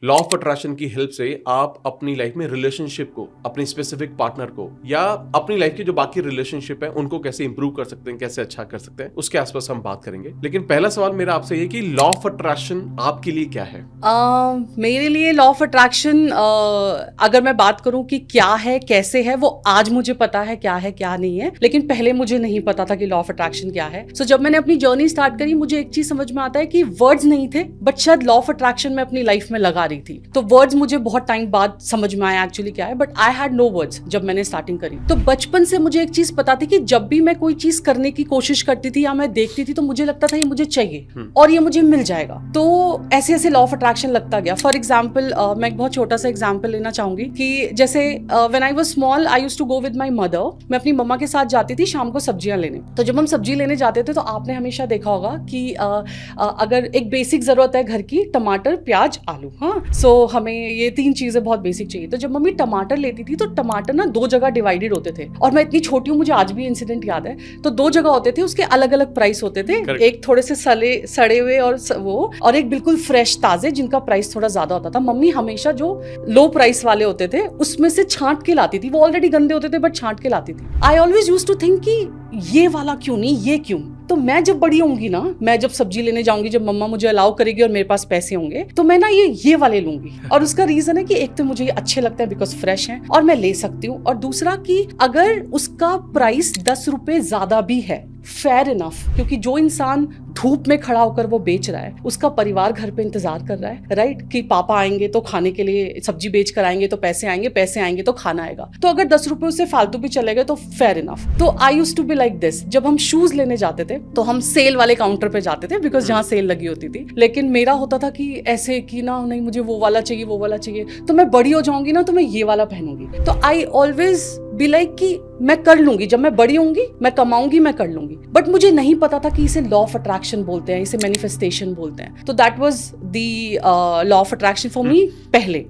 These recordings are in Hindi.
लॉ ऑफ अट्रैक्शन की हेल्प से आप अपनी लाइफ में रिलेशनशिप को, अपनी स्पेसिफिक पार्टनर को या अपनी लाइफ की जो बाकी रिलेशनशिप है उनको कैसे इंप्रूव कर सकते हैं, कैसे अच्छा कर सकते हैं, उसके आसपास हम बात करेंगे। लेकिन पहला सवाल मेरा आपसे ये कि लॉ ऑफ अट्रैक्शन आपके लिए क्या है? मेरे लिए लॉ ऑफ अट्रैक्शन, अगर मैं बात करूं कि क्या है, कैसे है, वो आज मुझे पता है क्या है क्या नहीं है, लेकिन पहले मुझे नहीं पता था कि लॉ ऑफ अट्रैक्शन क्या है। सो जब मैंने अपनी जर्नी स्टार्ट करी, मुझे एक चीज समझ में आता है कि वर्ड्स नहीं थे, बट शायद लॉ ऑफ अट्रैक्शन में अपनी लाइफ में लगा रही थी। तो वर्ड्स मुझे बहुत टाइम बाद समझ में आया एक्चुअली क्या है, but I had no words जब मैंने स्टार्टिंग करी। तो बचपन से मुझे एक चीज पता थी कि जब भी मैं कोई चीज करने की कोशिश करती थी या मैं देखती थी तो मुझे लगता था ये मुझे चाहिए और ये मुझे मिल जाएगा। तो ऐसे ऐसे लॉ ऑफ अट्रैक्शन लगता गया। फॉर एग्जाम्पल, मैं एक बहुत छोटा सा एग्जाम्पल लेना चाहूंगी कि जैसे when I was small I used to go with my mother. मैं अपनी मम्मा के साथ जाती थी शाम को सब्जियां लेने। तो जब हम सब्जी लेने जाते थे तो आपने हमेशा देखा होगा कि अगर एक बेसिक जरूरत है घर की, टमाटर, प्याज, आलू, हाँ, सो हमें ये 3 चीजें बहुत बेसिक चाहिए। तो जब मम्मी टमाटर लेती थी तो टमाटर ना 2 जगह डिवाइडेड होते थे, और मैं इतनी छोटी हूँ, मुझे आज भी इंसिडेंट याद है। तो 2 जगह होते थे, उसके अलग अलग प्राइस होते थे। एक थोड़े से सड़े हुए और एक बिल्कुल फ्रेश ताजे जिनका प्राइस थोड़ा ज्यादा होता था। मम्मी हमेशा जो लो प्राइस वाले होते थे उसमें से छांट के लाती थी। वो ऑलरेडी गंदे होते थे बट छांट के लाती थी। I always used to think कि ये वाला क्यों नहीं, ये क्यों। तो मैं जब बड़ी होंगी ना, मैं जब सब्जी लेने जाऊंगी, जब मम्मा मुझे अलाउ करेगी और मेरे पास पैसे होंगे, तो मैं ना ये वाले लूंगी। और उसका रीजन है कि एक तो मुझे ये अच्छे लगते हैं बिकॉज फ्रेश हैं और मैं ले सकती हूँ, और दूसरा कि अगर उसका प्राइस 10 रुपए ज्यादा भी है, फेयर इनफ, क्योंकि जो इंसान धूप में खड़ा होकर वो बेच रहा है उसका परिवार घर पे इंतजार कर रहा है, राइट, कि पापा आएंगे तो खाने के लिए सब्जी बेच कर आएंगे तो पैसे आएंगे, पैसे आएंगे तो खाना आएगा। तो अगर 10 रुपए उससे फालतू भी चले गए तो फेयर इनफ। तो I used to be like this. जब हम शूज लेने जाते थे तो हम सेल वाले काउंटर पे जाते थे बिकॉज जहाँ सेल लगी होती थी। लेकिन मेरा होता था कि ऐसे कि ना, नहीं मुझे वो वाला चाहिए, वो वाला चाहिए, तो मैं बड़ी हो जाऊंगी ना तो मैं ये वाला पहनूंगी। तो आई ऑलवेज बी लाइक कि मैं कर लूंगी, जब मैं बड़ी होंगी, मैं कमाऊंगी, मैं कर लूंगी। बट मुझे नहीं पता था कि इसे लॉ ऑफ अट्रैक्शन बोलते हैं, इसे मैनिफेस्टेशन बोलते हैं। तो that was the law of attraction for me पहले।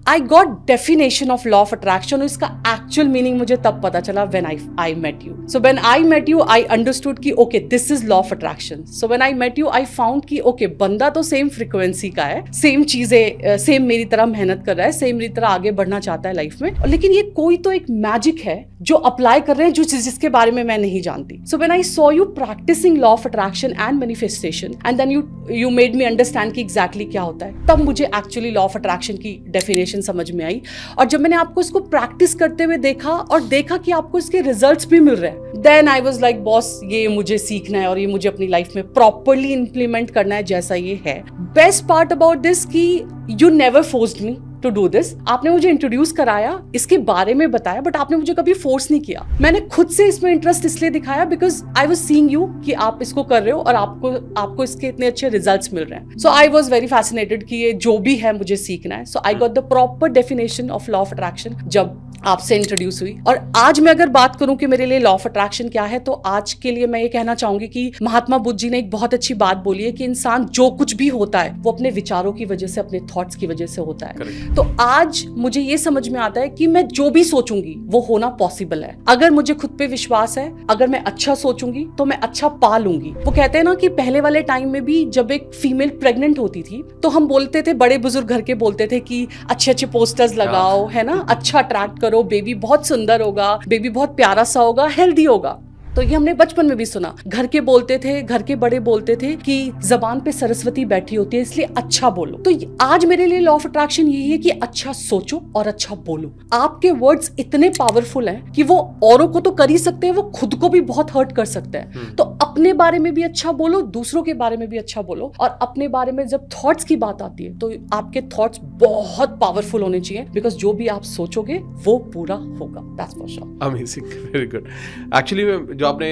I got definition of law of attraction, इसका एक्चुअल मीनिंग मुझे तब पता चला when I met you. So when I met you I understood कि okay this is law of attraction. So when I met you I found कि ओके बंदा तो सेम फ्रीक्वेंसी का है, सेम चीजें, सेम मेरी तरह मेहनत कर रहा है, सेम मेरी तरह आगे बढ़ना चाहता है लाइफ में, लेकिन ये कोई तो एक मैजिक है जो अप्लाई कर रहे हैं, जो जिसके बारे में मैं नहीं जानती। So when I saw you practising law of attraction and manifestation and then you made me understand कि एग्जैक्टली क्या होता है, तब मुझे एक्चुअली लॉ ऑफ अट्रैक्शन की डेफिनेशन समझ में आई। और जब मैंने आपको इसको प्रैक्टिस करते हुए देखा और देखा कि आपको इसके रिजल्ट्स भी मिल रहे हैं, then I was like boss, ये मुझे सीखना है और ये मुझे अपनी लाइफ में प्रॉपर्ली इंप्लीमेंट करना है जैसा ये है। बेस्ट पार्ट अबाउट दिस कि you never forced me to do this. आपने मुझे इंट्रोड्यूस कराया, इसके बारे में बताया, बट आपने मुझे कभी फोर्स नहीं किया। मैंने खुद से इसमें इंटरेस्ट इसलिए दिखाया because I was seeing you कि आप इसको कर रहे हो और आपको इसके इतने अच्छे रिजल्ट्स मिल रहे हैं। So I was very fascinated कि ये जो भी है मुझे सीखना है। So I got the proper definition of law of attraction जब आपसे इंट्रोड्यूस हुई। और आज मैं अगर बात करूं कि मेरे लिए लॉ ऑफ अट्रैक्शन क्या है, तो आज के लिए मैं ये कहना चाहूंगी कि महात्मा बुद्ध जी ने एक बहुत अच्छी बात बोली है कि इंसान जो कुछ भी होता है वो अपने विचारों की वजह से, अपने थॉट्स की वजह से होता है। Correct. तो आज मुझे ये समझ में आता है कि मैं जो भी सोचूंगी वो होना पॉसिबल है। अगर मुझे खुद पे विश्वास है, अगर मैं अच्छा सोचूंगी तो मैं अच्छा पा लूंगी। वो कहते हैं ना कि पहले वाले टाइम में भी जब एक फीमेल प्रेग्नेंट होती थी तो हम बोलते थे, बड़े बुजुर्ग घर के बोलते थे कि अच्छे अच्छे पोस्टर्स लगाओ, है ना, अच्छा अट्रैक्ट करो, बेबी बहुत सुंदर होगा, बेबी बहुत प्यारा सा होगा, हेल्दी होगा। तो ये हमने बचपन में भी सुना। घर के बोलते थे, घर के बड़े बोलते थे कि जबान पे सरस्वती बैठी होती है इसलिए अच्छा बोलो। तो आज मेरे लिए लॉ ऑफ अट्रैक्शन यही है कि अच्छा सोचो और अच्छा बोलो। आपके वर्ड्स इतने पावरफुल हैं कि वो औरों को तो कर ही सकते हैं, वो खुद को भी बहुत हर्ट कर सकते हैं। तो अपने बारे में भी अच्छा बोलो, दूसरों के बारे में भी अच्छा बोलो। और अपने बारे में जब थॉट्स की बात आती है तो आपके थॉट्स बहुत पावरफुल होने चाहिए बिकॉज जो भी आप सोचोगे वो पूरा होगा। That's for sure. Amazing, very good. Actually जो आपने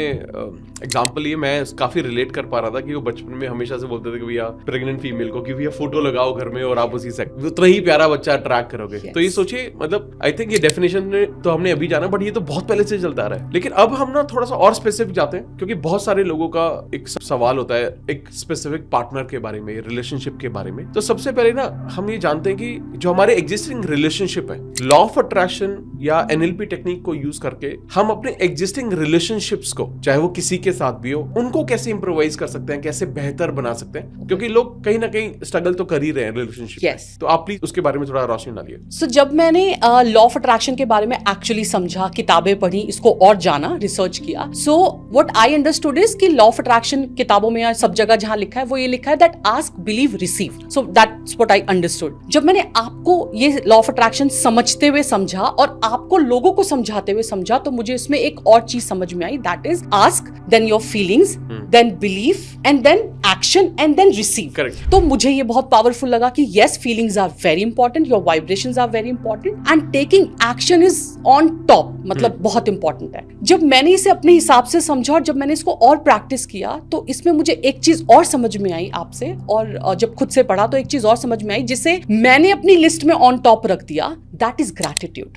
एग्जांपल लिए, मैं काफी रिलेट कर पा रहा था कि वो बचपन में हमेशा से बोलते थे कि भैया प्रेग्नेंट फीमेल को कि भैया फोटो लगाओ घर में और आप उसी से उतना ही प्यारा बच्चा अट्रैक्ट करोगे। तो ये सोचिए, मतलब आई थिंक ये डेफिनेशन तो हमने अभी जाना, बट ये तो बहुत पहले से चलता आ रहा है। लेकिन अब हम ना थोड़ा सा और स्पेसिफिक जाते हैं, क्योंकि बहुत सारे लोगों का एक सवाल होता है एक स्पेसिफिक पार्टनर के बारे में, रिलेशनशिप के बारे में। तो सबसे पहले ना हम ये जानते हैं कि जो हमारे एग्जिस्टिंग रिलेशनशिप है, लॉ ऑफ अट्रैक्शन या NLP टेक्निक को यूज करके हम अपने एग्जिस्टिंग रिलेशनशिप रिलेशनशिप्स को, चाहे वो किसी के साथ भी हो, उनको कैसे इंप्रोवाइज कर सकते हैं, कैसे बेहतर बना सकते हैं, क्योंकि लोग कहीं ना कहीं स्ट्रगल तो कर ही रहे हैं रिलेशनशिप में। तो आप प्लीज उसके बारे में थोड़ा रोशनी डालिए। सो जब मैंने लॉ ऑफ अट्रैक्शन के बारे में एक्चुअली समझा, किताबें पढ़ी, इसको और जाना, रिसर्च किया, so what I understood is कि लॉ ऑफ अट्रैक्शन किताबों में या सब जगह जहां लिखा है वो ये लिखा है that ask, believe, receive. So that's what I understood. जब मैंने आपको ये लॉ ऑफ अट्रैक्शन समझते हुए समझा और आपको लोगों को समझाते हुए समझा, तो मुझे इसमें एक और चीज समझ में आई, that is ask, then your feelings, then believe, and then action, and then receive. Correct. तो मुझे ये बहुत पावरफुल लगा कि yes, feelings are very important, your vibrations are very important, and taking action is on top, मतलब बहुत इंपॉर्टेंट है। जब मैंने इसे अपने हिसाब से समझा और जब मैंने इसको और प्रैक्टिस किया, तो इसमें मुझे एक चीज और समझ में आई आपसे, और जब खुद से पढ़ा तो एक चीज और समझ में आई जिसे मैंने अपनी लिस्ट में ऑन टॉप रख दिया, that is gratitude.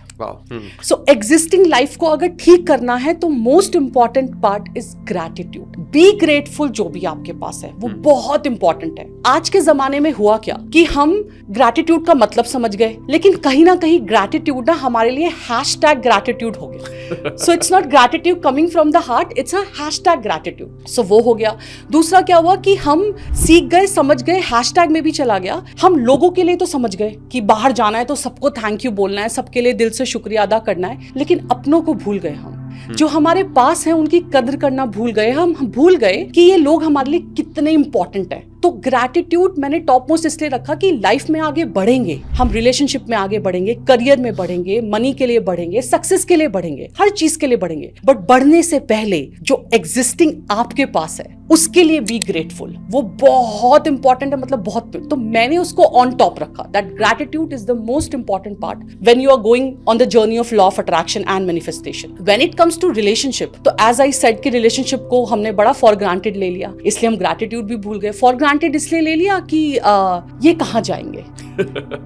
So existing life को अगर ठीक करना है तो most important part is gratitude. Be grateful, जो भी आपके पास है वो बहुत इंपॉर्टेंट है। आज के जमाने में हुआ क्या कि हम ग्रैटिट्यूड का मतलब समझ गए, लेकिन कहीं ना कहीं ग्रैटिट्यूड ना हमारे लिए हैशटैग ग्रैटिट्यूड हो गया। So it's not gratitude coming from the heart, it's a hashtag gratitude. So वो हो गया। दूसरा क्या हुआ कि हम सीख गए, समझ गए, हैशटैग में भी चला गया। हम लोगों के लिए तो समझ गए कि बाहर जाना है तो सबको थैंक यू बोलना है, सबके लिए दिल से शुक्रिया अदा करना है, लेकिन अपनों को भूल गए। हम जो हमारे पास है उनकी कदर करना भूल गए। हम भूल गए कि ये लोग हमारे लिए कितने इंपॉर्टेंट हैं। तो ग्रैटिट्यूड मैंने टॉप मोस्ट इसलिए रखा कि लाइफ में आगे बढ़ेंगे, हम रिलेशनशिप में आगे बढ़ेंगे, करियर में बढ़ेंगे, मनी के लिए बढ़ेंगे, सक्सेस के लिए बढ़ेंगे, हर चीज के लिए बढ़ेंगे, बट बढ़ने से पहले जो एग्जिस्टिंग आपके पास है उसके लिए बी ग्रेटफुल। वो बहुत इंपॉर्टेंट है, मतलब बहुत। तो मैंने उसको ऑन टॉप रखा, that gratitude is the most important part when you are going on the journey of law of attraction and manifestation. When it comes to relationship, तो एज आई सेड कि रिलेशनशिप को हमने बड़ा फॉर ग्रांटेड ले लिया, इसलिए हम ग्रैटिट्यूड भी भूल गए। फॉर ग्रांटेड इसलिए ले लिया कि ये कहाँ जाएंगे,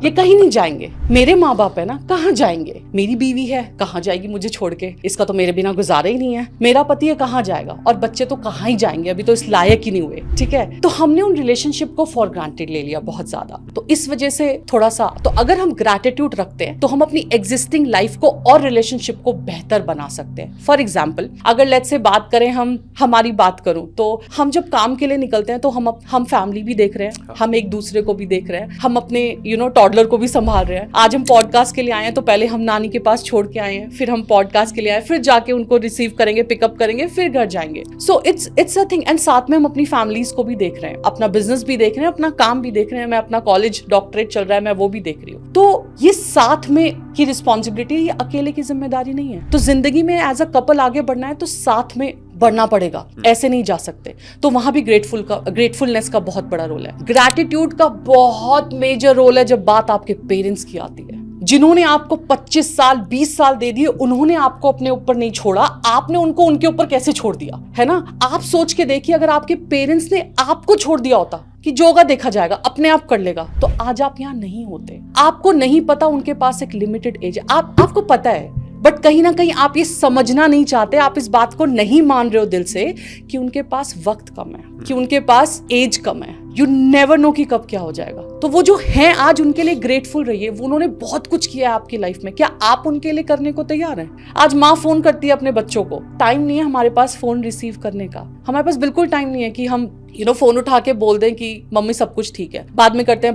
ये कहीं नहीं जाएंगे, मेरे माँ बाप है ना, कहाँ जाएंगे, मेरी बीवी है, कहाँ जाएगी मुझे छोड़ के, इसका तो मेरे बिना गुजारा ही नहीं है, मेरा पति है, कहाँ जाएगा, और बच्चे तो कहाँ ही जाएंगे, अभी तो इस लायक ही नहीं हुए। ठीक है, तो हमने उन रिलेशनशिप को फॉर ग्रांटेड ले लिया बहुत ज्यादा। तो इस वजह से थोड़ा सा, तो अगर हम ग्रैटिट्यूड रखते हैं तो हम अपनी एग्जिस्टिंग लाइफ को और रिलेशनशिप को बेहतर बना सकते हैं। फॉर एग्जाम्पल, अगर लेट्स से बात करें, हम हमारी बात करूं तो हम जब काम के लिए निकलते हैं तो हम फैमिली भी देख रहे हैं, हम एक दूसरे को भी देख रहे हैं, हम अपने टॉडलर को भी संभाल रहे हैं। आज हम पॉडकास्ट के लिए आए हैं तो पहले हम नानी के पास छोड़ के आए हैं, फिर हम पॉडकास्ट के लिए आए, फिर जाके उनको रिसीव करेंगे, पिकअप करेंगे, फिर घर जाएंगे। So it's a thing. And साथ में हम अपनी फैमिलीज को भी देख रहे हैं, अपना बिजनेस भी देख रहे हैं, अपना काम भी देख रहे हैं। मैं अपना कॉलेज डॉक्टरेट चल रहा है, मैं वो भी देख रही हूँ। तो ये साथ में की रिस्पॉन्सिबिलिटी है, ये अकेले की जिम्मेदारी नहीं है। तो जिंदगी में एज अ कपल आगे बढ़ना है तो साथ में बढ़ना पड़ेगा, ऐसे नहीं जा सकते। तो वहां भी ग्रेटफुलनेस का बहुत बड़ा रोल है। ग्रैटिट्यूड का बहुत मेजर रोल है जब बात आपके पेरेंट्स की आती है, जिन्होंने आपको 25 साल 20 साल दे दिए, उन्होंने आपको अपने ऊपर नहीं छोड़ा, आपने उनको उनके ऊपर कैसे छोड़ दिया, है ना। आप सोच के देखिए, अगर आपके पेरेंट्स ने आपको छोड़ दिया होता कि जो होगा देखा जाएगा, अपने आप कर लेगा, तो आज आप यहाँ नहीं होते। आपको नहीं पता, उनके पास एक लिमिटेड एज है, आपको पता है, बट कहीं ना कहीं आप ये समझना नहीं चाहते, आप इस बात को नहीं मान रहे हो दिल से कि उनके पास वक्त कम है, कि उनके पास एज कम है। यू नेवर नो कि कब क्या हो जाएगा। तो वो जो है आज, उनके लिए ग्रेटफुल रहिए। वो उन्होंने बहुत कुछ किया है आपकी लाइफ में, क्या आप उनके लिए करने को तैयार हैं? आज माँ फोन करती है अपने बच्चों को, टाइम नहीं है हमारे पास फोन रिसीव करने का, हमारे पास बिल्कुल टाइम नहीं है कि हम फोन उठा के बोल दें कि मम्मी सब कुछ ठीक है, बाद में करते हैं,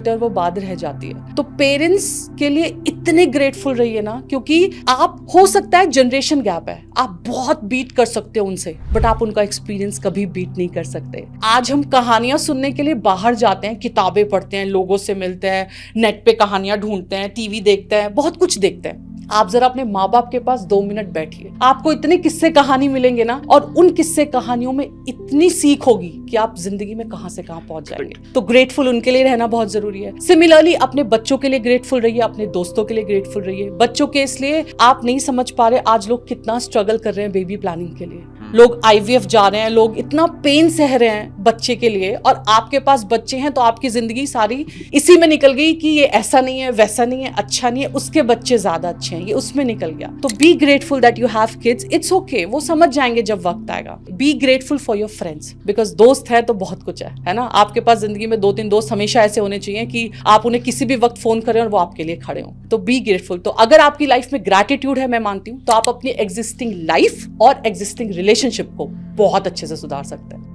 और वो बाद रह जाती है। तो पेरेंट्स के लिए इतने ग्रेटफुल रहिए ना, क्योंकि आप, हो सकता है जनरेशन गैप है, आप बहुत बीट कर सकते हो उनसे, बट आप उनका एक्सपीरियंस कभी बीट नहीं कर सकते। आज हम कहानियां सुनने के लिए बाहर जाते हैं, किताबें पढ़ते हैं, लोगों से मिलते हैं, नेट पे कहानियां ढूंढते हैं, टीवी देखते हैं, बहुत कुछ देखते हैं। आप जरा अपने माँ बाप के पास 2 मिनट बैठिए, आपको इतने किस्से कहानी मिलेंगे ना, और उन किस्से कहानियों में इतनी सीख होगी कि आप जिंदगी में कहां से कहां पहुंच जाएंगे। तो ग्रेटफुल उनके लिए रहना बहुत जरूरी है। सिमिलरली अपने बच्चों के लिए ग्रेटफुल रहिए, अपने दोस्तों के लिए ग्रेटफुल रहिए। बच्चों के इसलिए आप नहीं समझ पा रहे आज लोग कितना स्ट्रगल कर रहे हैं बेबी प्लानिंग के लिए। लोग आईवीएफ जा रहे हैं, लोग इतना पेन सह रहे हैं बच्चे के लिए, और आपके पास बच्चे हैं तो आपकी जिंदगी सारी इसी में निकल गई कि ये ऐसा नहीं है, वैसा नहीं है, अच्छा नहीं है, उसके बच्चे ज्यादा अच्छे हैं, ये उसमें निकल गया। तो be grateful that you have kids, it's okay, वो समझ जाएंगे जब वक्त आएगा। Be grateful for your friends, because दोस्त है तो बहुत कुछ है ना। आपके पास जिंदगी में 2-3 दोस्त हमेशा ऐसे होने चाहिए कि आप उन्हें किसी भी वक्त फोन करें और वो आपके लिए खड़े हों। तो बी ग्रेटफुल। तो अगर आपकी लाइफ में ग्रैटिट्यूड है, मैं मानती हूँ, तो आप अपनी एग्जिस्टिंग लाइफ और एग्जिस्टिंग रिलेशनशिप को बहुत अच्छे से सुधार सकते हैं।